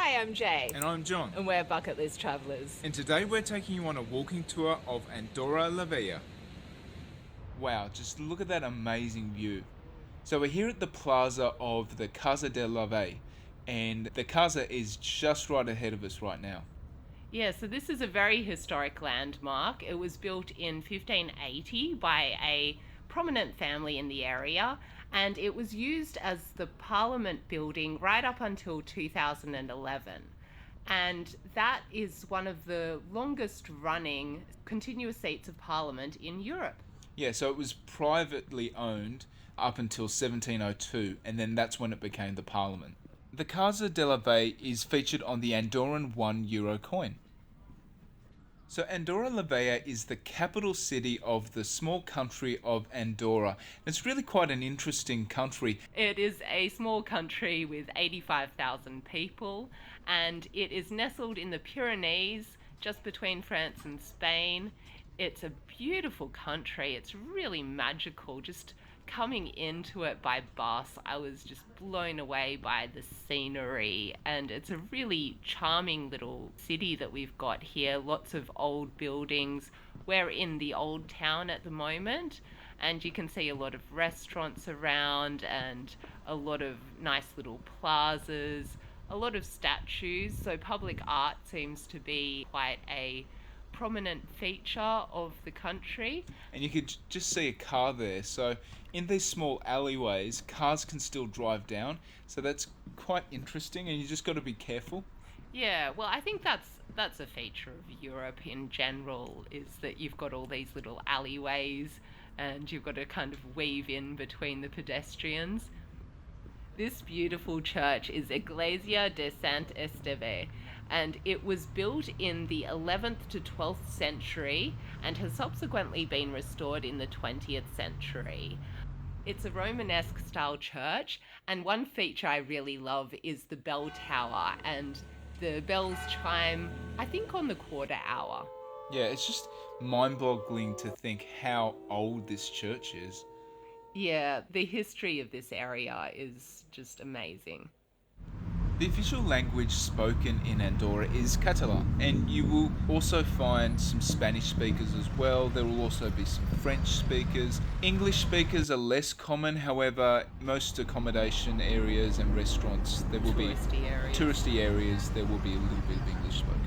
Hi, I'm Jay. And I'm John. And we're Bucket List Travellers. And today we're taking you on a walking tour of Andorra la Vella. Wow, just look at that amazing view. So we're here at the plaza of the Casa de la Vella, and the casa is just right ahead of us right now. Yeah, so this is a very historic landmark. It was built in 1580 by a prominent family in the area, and it was used as the Parliament building right up until 2011. And that is one of the longest running continuous seats of Parliament in Europe. Yeah, so it was privately owned up until 1702, and then that's when it became the Parliament. The Casa de la Vella is featured on the Andorran €1 coin. So Andorra la Vella is the capital city of the small country of Andorra. It's really quite an interesting country. It is a small country with 85,000 people, and it is nestled in the Pyrenees, just between France and Spain. It's a beautiful country. It's really magical. Just coming into it by bus, I was just blown away by the scenery, and it's a really charming little city that we've got here. Lots of old buildings. We're in the old town at the moment, and you can see a lot of restaurants around and a lot of nice little plazas, a lot of statues. So public art seems to be quite a prominent feature of the country. And you could just see a car there. So in these small alleyways, cars can still drive down. So that's quite interesting, and you just got to be careful. Yeah, well, I think that's a feature of Europe in general, is that you've got all these little alleyways and you've got to kind of weave in between the pedestrians. This beautiful church is Iglesia de Sant Esteve, and it was built in the 11th to 12th century and has subsequently been restored in the 20th century. It's a Romanesque style church, and one feature I really love is the bell tower, and the bells chime, I think, on the quarter hour. Yeah, it's just mind-boggling to think how old this church is. Yeah, the history of this area is just amazing. The official language spoken in Andorra is Catalan, and you will also find some Spanish speakers as well. There will also be some French speakers. English speakers are less common, however, most accommodation areas and restaurants, there will touristy areas, there will be a little bit of English spoken.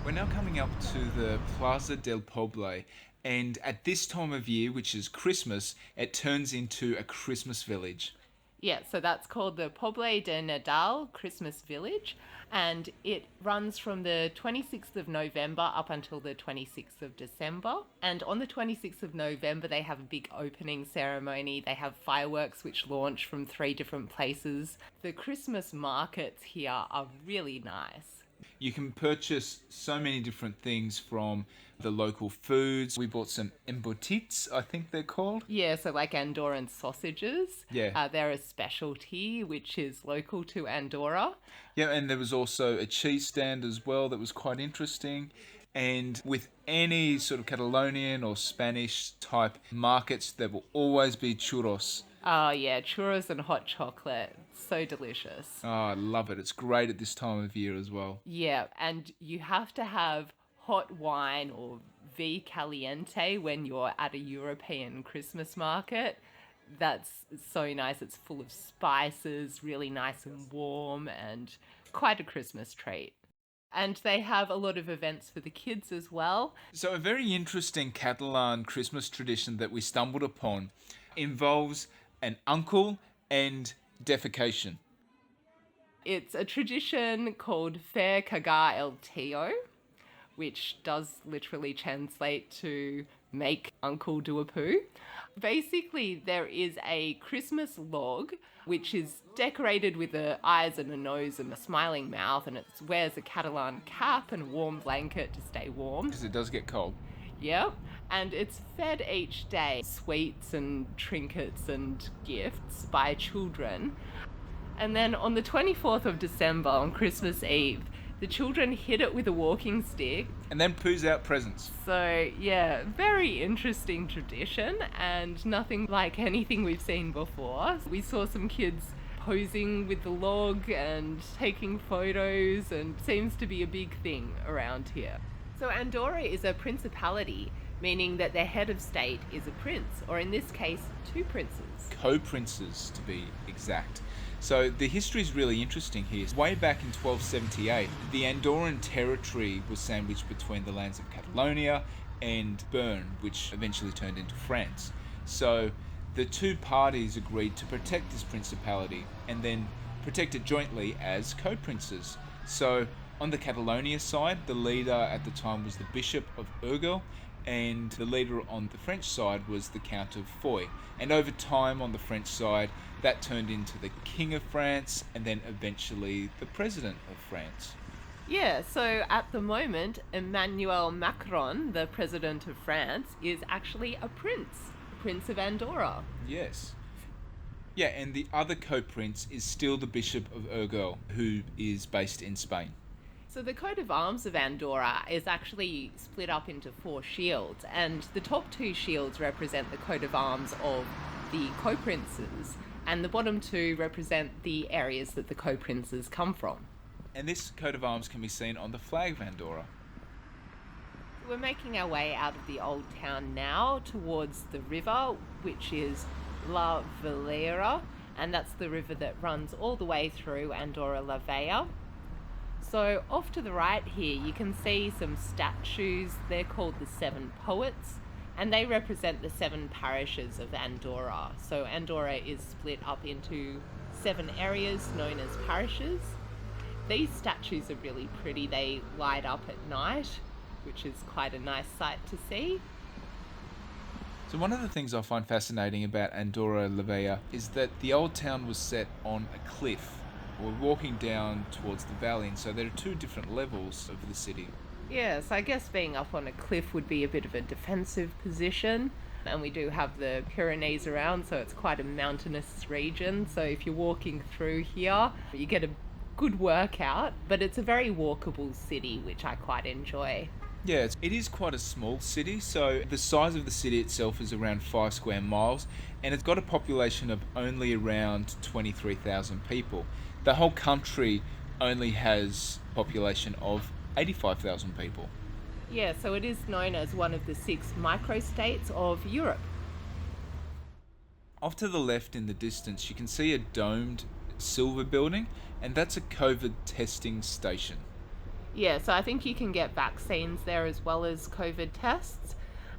We're now coming up to the Plaza del Poble, and at this time of year, which is Christmas, it turns into a Christmas village. Yeah, so that's called the Poble de Nadal Christmas Village, and it runs from the 26th of November up until the 26th of December. And on the 26th of November, they have a big opening ceremony. They have fireworks which launch from 3 different places. The Christmas markets here are really nice. You can purchase so many different things from the local foods. We bought some embotits, I think they're called. Yeah, so like Andorran sausages. Yeah. They're a specialty which is local to Andorra. Yeah, and there was also a cheese stand as well that was quite interesting. And with any sort of Catalonian or Spanish type markets, there will always be churros. Oh yeah, churros and hot chocolate. So delicious. Oh, I love it. It's great at this time of year as well. Yeah, and you have to have hot wine or V Caliente when you're at a European Christmas market. That's so nice. It's full of spices, really nice and warm, and quite a Christmas treat. And they have a lot of events for the kids as well. So a very interesting Catalan Christmas tradition that we stumbled upon involves an uncle and defecation. It's a tradition called Fer Cagar el Tio, which does literally translate to make uncle do a poo. Basically, there is a Christmas log which is decorated with the eyes and a nose and a smiling mouth, and it wears a Catalan cap and a warm blanket to stay warm. Because it does get cold. Yep. And it's fed each day sweets and trinkets and gifts by children. And then on the 24th of December, on Christmas Eve, the children hit it with a walking stick. And then poos out presents. So, yeah, very interesting tradition and nothing like anything we've seen before. We saw some kids posing with the log and taking photos, and seems to be a big thing around here. So Andorra is a principality, meaning that their head of state is a prince, or in this case, two princes. Co-princes, to be exact. So the history is really interesting here. Way back in 1278, the Andorran territory was sandwiched between the lands of Catalonia and Bern, which eventually turned into France. So the two parties agreed to protect this principality and then protect it jointly as co-princes. So on the Catalonia side, the leader at the time was the Bishop of Urgell, and the leader on the French side was the Count of Foix. And over time on the French side, that turned into the King of France and then eventually the President of France. Yeah, so at the moment, Emmanuel Macron, the President of France, is actually a Prince of Andorra. Yes. Yeah, and the other co-prince is still the Bishop of Urgell, who is based in Spain. So the coat of arms of Andorra is actually split up into 4 shields, and the top 2 shields represent the coat of arms of the co-princes, and the bottom 2 represent the areas that the co-princes come from. And this coat of arms can be seen on the flag of Andorra. We're making our way out of the old town now towards the river, which is La Valera, and that's the river that runs all the way through Andorra la Vella. So off to the right here, you can see some statues. They're called the 7 Poets, and they represent the 7 parishes of Andorra. So Andorra is split up into 7 areas known as parishes. These statues are really pretty. They light up at night, which is quite a nice sight to see. So one of the things I find fascinating about Andorra la Vella is that the old town was set on a cliff. We're walking down towards the valley, and so there are 2 different levels of the city. Yes, I guess being up on a cliff would be a bit of a defensive position, and we do have the Pyrenees around, so it's quite a mountainous region. So if you're walking through here, you get a good workout, but it's a very walkable city, which I quite enjoy. Yeah, it is quite a small city, so the size of the city itself is around 5 square miles, and it's got a population of only around 23,000 people. The whole country only has a population of 85,000 people. Yeah, so it is known as one of the 6 microstates of Europe. Off to the left in the distance, you can see a domed silver building, and that's a COVID testing station. Yeah, so I think you can get vaccines there as well as COVID tests.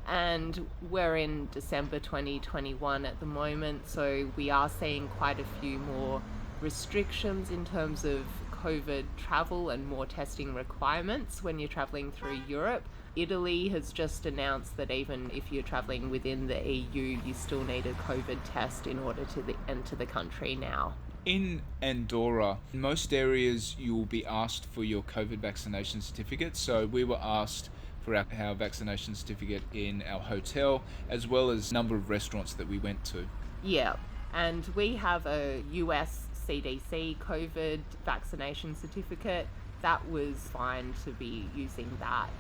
And we're in December 2021 at the moment, so we are seeing quite a few more restrictions in terms of COVID travel and more testing requirements when you're traveling through Europe. Italy has just announced that even if you're traveling within the EU, you still need a COVID test in order to enter the country now. In Andorra, in most areas you will be asked for your COVID vaccination certificate. So we were asked for our vaccination certificate in our hotel, as well as a number of restaurants that we went to. Yeah, and we have a US CDC COVID vaccination certificate. That was fine to be using that.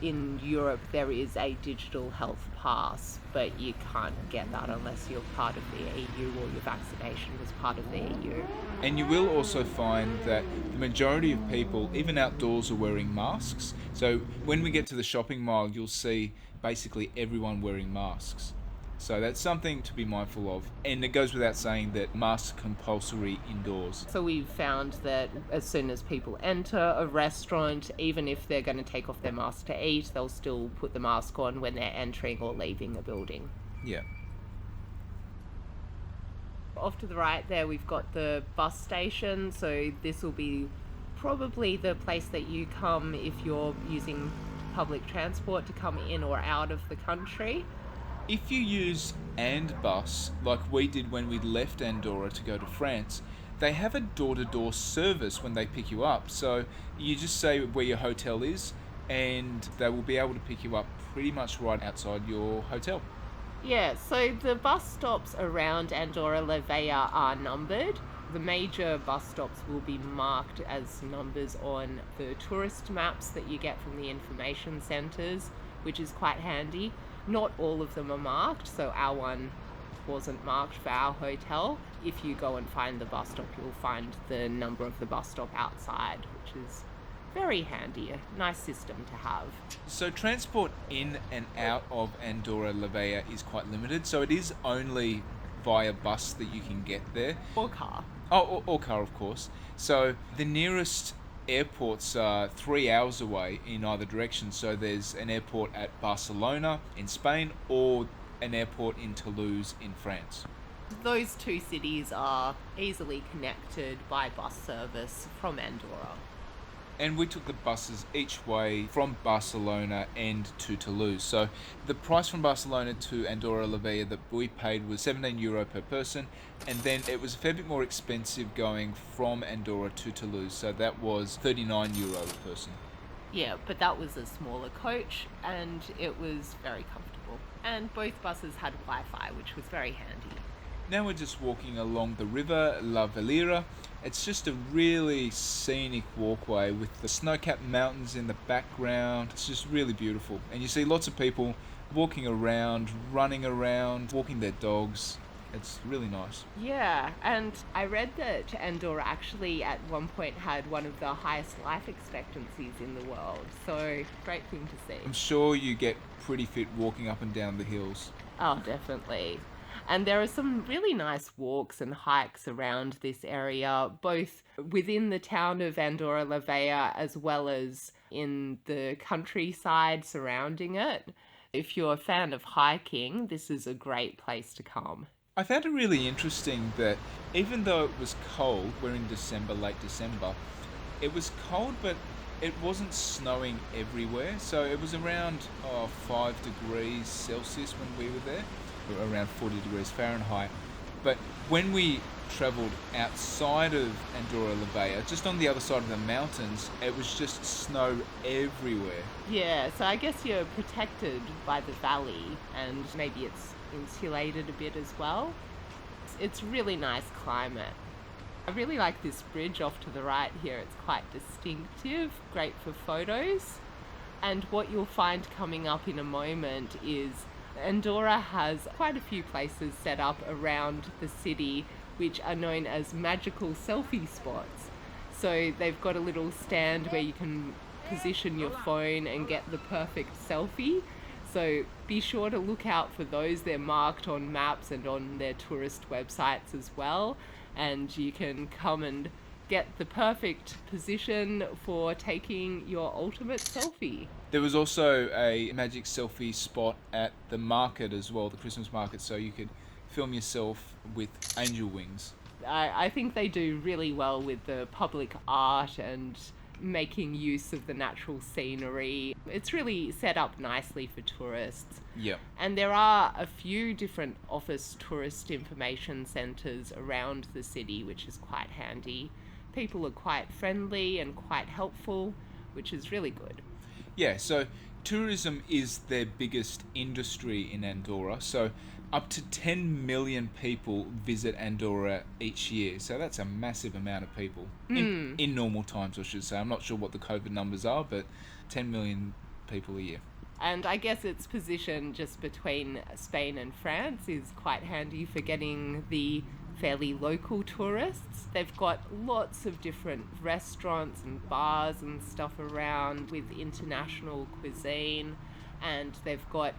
In Europe, there is a digital health pass, but you can't get that unless you're part of the EU or your vaccination was part of the EU. And you will also find that the majority of people, even outdoors, are wearing masks. So when we get to the shopping mall, you'll see basically everyone wearing masks. So that's something to be mindful of. And it goes without saying that masks are compulsory indoors. So we've found that as soon as people enter a restaurant, even if they're going to take off their mask to eat, they'll still put the mask on when they're entering or leaving a building. Yeah. Off to the right there, we've got the bus station. So this will be probably the place that you come if you're using public transport to come in or out of the country. If you use AndBus, like we did when we left Andorra to go to France, they have a door-to-door service when they pick you up. So you just say where your hotel is, and they will be able to pick you up pretty much right outside your hotel. Yeah, so the bus stops around Andorra la Vella are numbered. The major bus stops will be marked as numbers on the tourist maps that you get from the information centres, which is quite handy. Not all of them are marked, so our one wasn't marked for our hotel, if you go and find the bus stop, you'll find the number of the bus stop outside, which is very handy, a nice system to have. So transport in and out of Andorra la Vella is quite limited, so it is only via bus that you can get there. Or car. Oh, or car, of course. So the nearest airports are 3 hours away in either direction. So there's an airport at Barcelona in Spain or an airport in Toulouse in France. Those two cities are easily connected by bus service from Andorra. And we took the buses each way from Barcelona and to Toulouse. So the price from Barcelona to Andorra la Vella that we paid was €17 per person, and then it was a fair bit more expensive going from Andorra to Toulouse. So that was €39 a person. Yeah, but that was a smaller coach and it was very comfortable. And both buses had Wi-Fi, which was very handy. Now we're just walking along the river La Valira. It's just a really scenic walkway with the snow-capped mountains in the background. It's just really beautiful. And you see lots of people walking around, running around, walking their dogs. It's really nice. Yeah, and I read that Andorra actually at one point had one of the highest life expectancies in the world. So, great thing to see. I'm sure you get pretty fit walking up and down the hills. Oh, definitely. And there are some really nice walks and hikes around this area, both within the town of Andorra la Vella as well as in the countryside surrounding it. If you're a fan of hiking, this is a great place to come. I found it really interesting that even though it was cold, we're in December, late December, it was cold, but it wasn't snowing everywhere. So it was around 5 degrees Celsius when we were there, around 40 degrees Fahrenheit. But when we travelled outside of Andorra la Vella, just on the other side of the mountains, it was just snow everywhere. Yeah, so I guess you're protected by the valley and maybe it's insulated a bit as well. It's really nice climate. I really like this bridge off to the right here. It's quite distinctive, great for photos. And what you'll find coming up in a moment is Andorra has quite a few places set up around the city which are known as magical selfie spots. So they've got a little stand where you can position your phone and get the perfect selfie. So be sure to look out for those. They're marked on maps and on their tourist websites as well. And you can come and get the perfect position for taking your ultimate selfie. There was also a magic selfie spot at the market as well, the Christmas market, so you could film yourself with angel wings. I think they do really well with the public art and making use of the natural scenery. It's really set up nicely for tourists. Yeah. And there are a few different office tourist information centres around the city, which is quite handy. People are quite friendly and quite helpful, which is really good. Yeah, so tourism is their biggest industry in Andorra. So up to 10 million people visit Andorra each year. So that's a massive amount of people. In normal times, I should say. I'm not sure what the COVID numbers are, but 10 million people a year. And I guess its position just between Spain and France is quite handy for getting the fairly local tourists. They've got lots of different restaurants and bars and stuff around with international cuisine, and they've got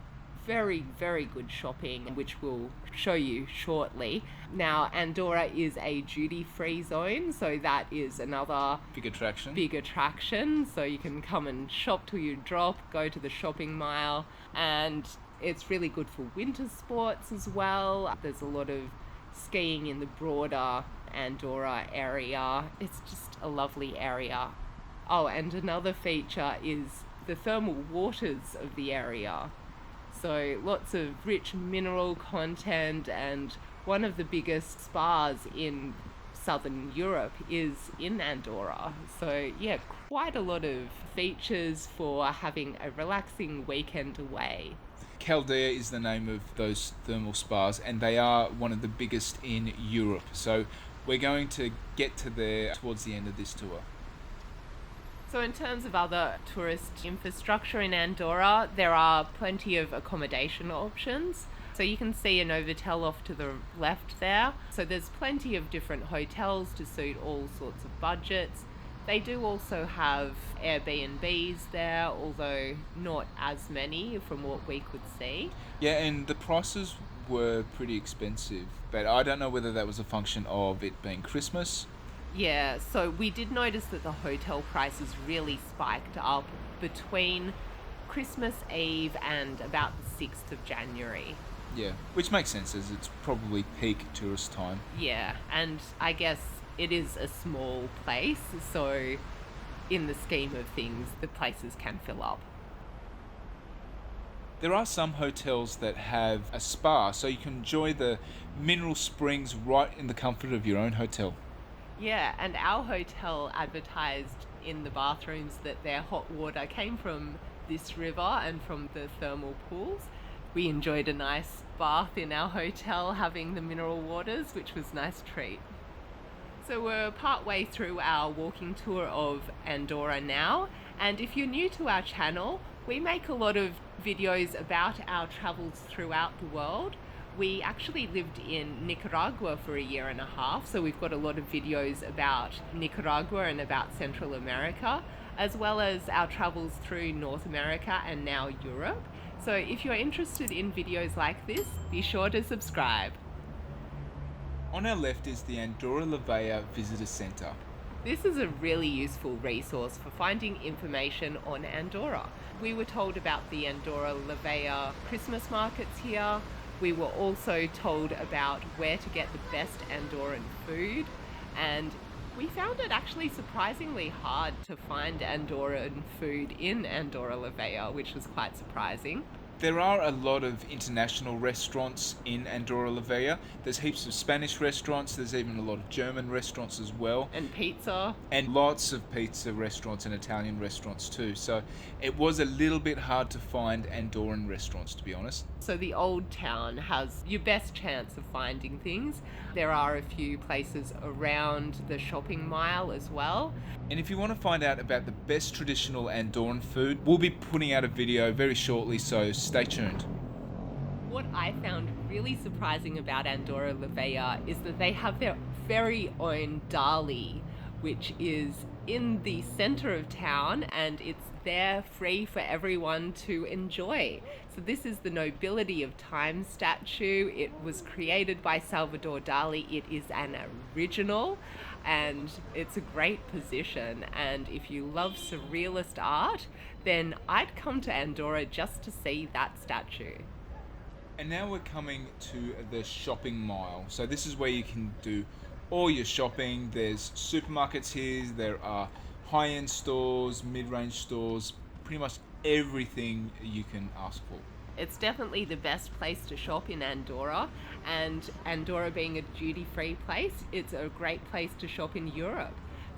very, very good shopping, which we'll show you shortly. Now, Andorra is a duty-free zone, so that is another Big attraction. big attraction. So you can come and shop till you drop, go to the shopping mile, and it's really good for winter sports as well. There's a lot of skiing in the broader Andorra area. It's just a lovely area. Oh, and another feature is the thermal waters of the area. So lots of rich mineral content, and one of the biggest spas in southern Europe is in Andorra. So yeah, quite a lot of features for having a relaxing weekend away. Caldea is the name of those thermal spas, and they are one of the biggest in Europe. So we're going to get to there towards the end of this tour. So in terms of other tourist infrastructure in Andorra, there are plenty of accommodation options. So you can see a Novotel off to the left there. So there's plenty of different hotels to suit all sorts of budgets. They do also have Airbnbs there, although not as many from what we could see. Yeah, and the prices were pretty expensive, but I don't know whether that was a function of it being Christmas. Yeah, so we did notice that the hotel prices really spiked up between Christmas Eve and about the 6th of January. Yeah, which makes sense as it's probably peak tourist time. Yeah, and I guess it is a small place, so in the scheme of things, the places can fill up. There are some hotels that have a spa, so you can enjoy the mineral springs right in the comfort of your own hotel. Yeah, and our hotel advertised in the bathrooms that their hot water came from this river and from the thermal pools. We enjoyed a nice bath in our hotel having the mineral waters, which was a nice treat. So we're partway through our walking tour of Andorra now, and if you're new to our channel, we make a lot of videos about our travels throughout the world. We actually lived in Nicaragua for a year and a half, so we've got a lot of videos about Nicaragua and about Central America, as well as our travels through North America and now Europe. So if you're interested in videos like this, be sure to subscribe. On our left is the Andorra La Vella Visitor Centre. This is a really useful resource for finding information on Andorra. We were told about the Andorra La Vella Christmas markets here. We were also told about where to get the best Andorran food, and we found it actually surprisingly hard to find Andorran food in Andorra La Vella, which was quite surprising. There are a lot of international restaurants in Andorra La Vella. There's heaps of Spanish restaurants, there's even a lot of German restaurants as well. And pizza. And lots of pizza restaurants and Italian restaurants too. So it was a little bit hard to find Andorran restaurants, to be honest. So the old town has your best chance of finding things. There are a few places around the shopping mile as well. And if you want to find out about the best traditional Andorran food, we'll be putting out a video very shortly, so stay tuned. What I found really surprising about Andorra La Vella is that they have their very own Dali, which is in the center of town and it's there free for everyone to enjoy. So this is the Nobility of Time statue. It was created by Salvador Dali. It is an original and it's a great position, and if you love surrealist art, then I'd come to Andorra just to see that statue. And now we're coming to the shopping mile. So this is where you can do all your shopping. There's supermarkets here, there are high-end stores, mid-range stores, pretty much everything you can ask for. It's definitely the best place to shop in Andorra, and Andorra being a duty-free place, it's a great place to shop in Europe.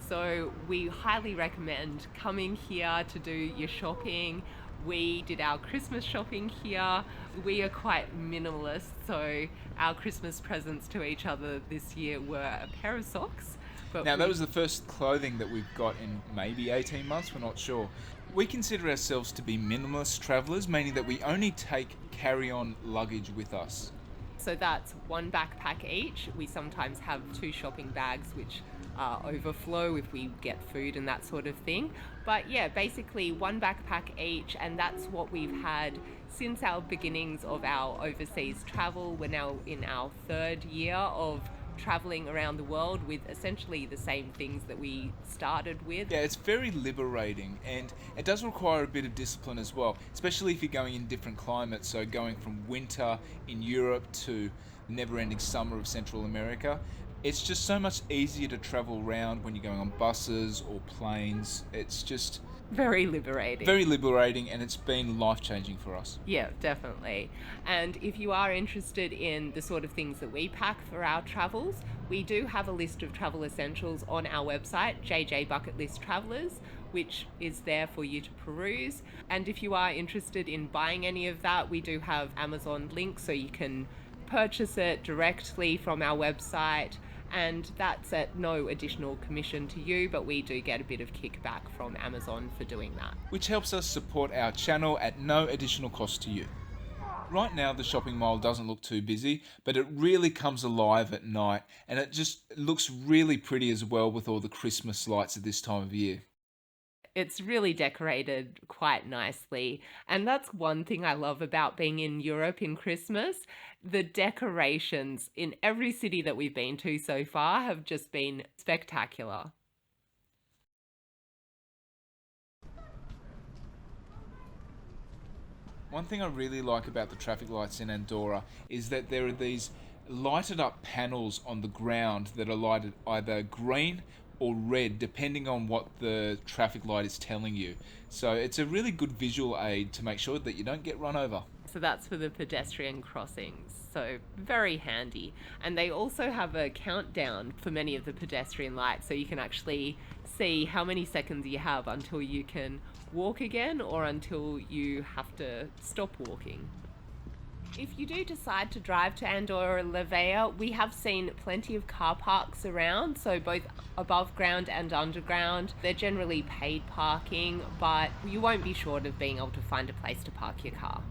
So we highly recommend coming here to do your shopping. We did our Christmas shopping here. We are quite minimalist, so our Christmas presents to each other this year were a pair of socks. But Now that was the first clothing that we've got in maybe 18 months, we're not sure. We consider ourselves to be minimalist travellers, meaning that we only take carry-on luggage with us. So that's one backpack each. We sometimes have 2 shopping bags which overflow if we get food and that sort of thing. But yeah, basically one backpack each, and that's what we've had since our beginnings of our overseas travel. We're now in our 3rd year of traveling around the world with essentially the same things that we started with. Yeah, it's very liberating, and it does require a bit of discipline as well, especially if you're going in different climates. So going from winter in Europe to never-ending summer of Central America, it's just so much easier to travel around when you're going on buses or planes. It's just Very liberating. very liberating, and it's been life-changing for us. Yeah, definitely. And if you are interested in the sort of things that we pack for our travels, we do have a list of travel essentials on our website, JJ Bucket List Travelers, which is there for you to peruse. And if you are interested in buying any of that, we do have Amazon links so you can purchase it directly from our website. And that's at no additional commission to you, but we do get a bit of kickback from Amazon for doing that. Which helps us support our channel at no additional cost to you. Right now, the shopping mall doesn't look too busy, but it really comes alive at night, and it just looks really pretty as well with all the Christmas lights at this time of year. It's really decorated quite nicely. And that's one thing I love about being in Europe in Christmas. The decorations in every city that we've been to so far have just been spectacular. One thing I really like about the traffic lights in Andorra is that there are these lighted up panels on the ground that are lighted either green or red depending on what the traffic light is telling you. So it's a really good visual aid to make sure that you don't get run over. So that's for the pedestrian crossings. So very handy. And they also have a countdown for many of the pedestrian lights, so you can actually see how many seconds you have until you can walk again or until you have to stop walking. If you do decide to drive to Andorra la Vella, we have seen plenty of car parks around, so both above ground and underground. They're generally paid parking, but you won't be short of being able to find a place to park your car.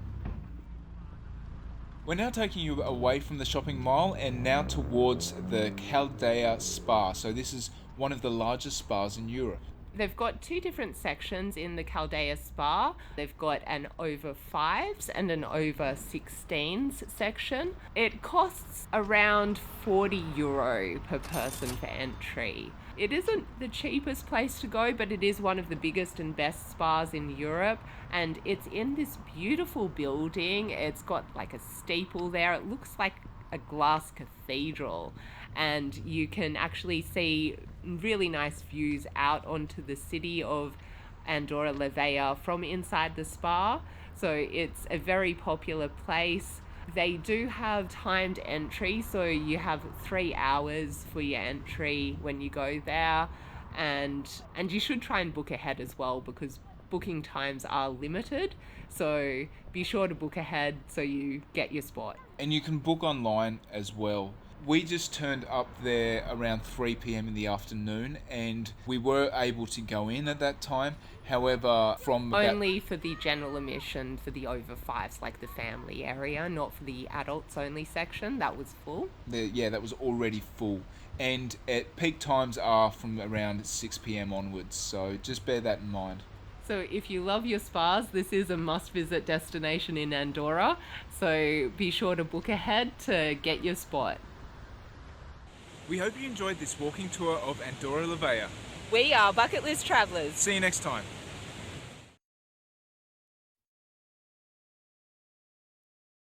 We're now taking you away from the shopping mall and now towards the Caldea Spa. So this is one of the largest spas in Europe. They've got two different sections in the Caldea Spa. They've got an over 5s and an over 16s section. It costs around €40 per person for entry. It isn't the cheapest place to go, but it is one of the biggest and best spas in Europe, and it's in this beautiful building. It's got like a steeple there. It looks like a glass cathedral, and you can actually see really nice views out onto the city of Andorra la Vella from inside the spa. So it's a very popular place. They do have timed entry, so you have 3 hours for your entry when you go there, and you should try and book ahead as well, because booking times are limited, so be sure to book ahead so you get your spot. And you can book online as well. We just turned up there around 3 p.m. in the afternoon, and we were able to go in at that time. However, from only for the general admission for the over 5s, like the family area, not for the adults only section. That was full. That was already full. And at peak times are from around 6 p.m. onwards, so just bear that in mind. So if you love your spas, this is a must-visit destination in Andorra, so be sure to book ahead to get your spot. We hope you enjoyed this walking tour of Andorra la Vella. We are Bucket List Travellers. See you next time.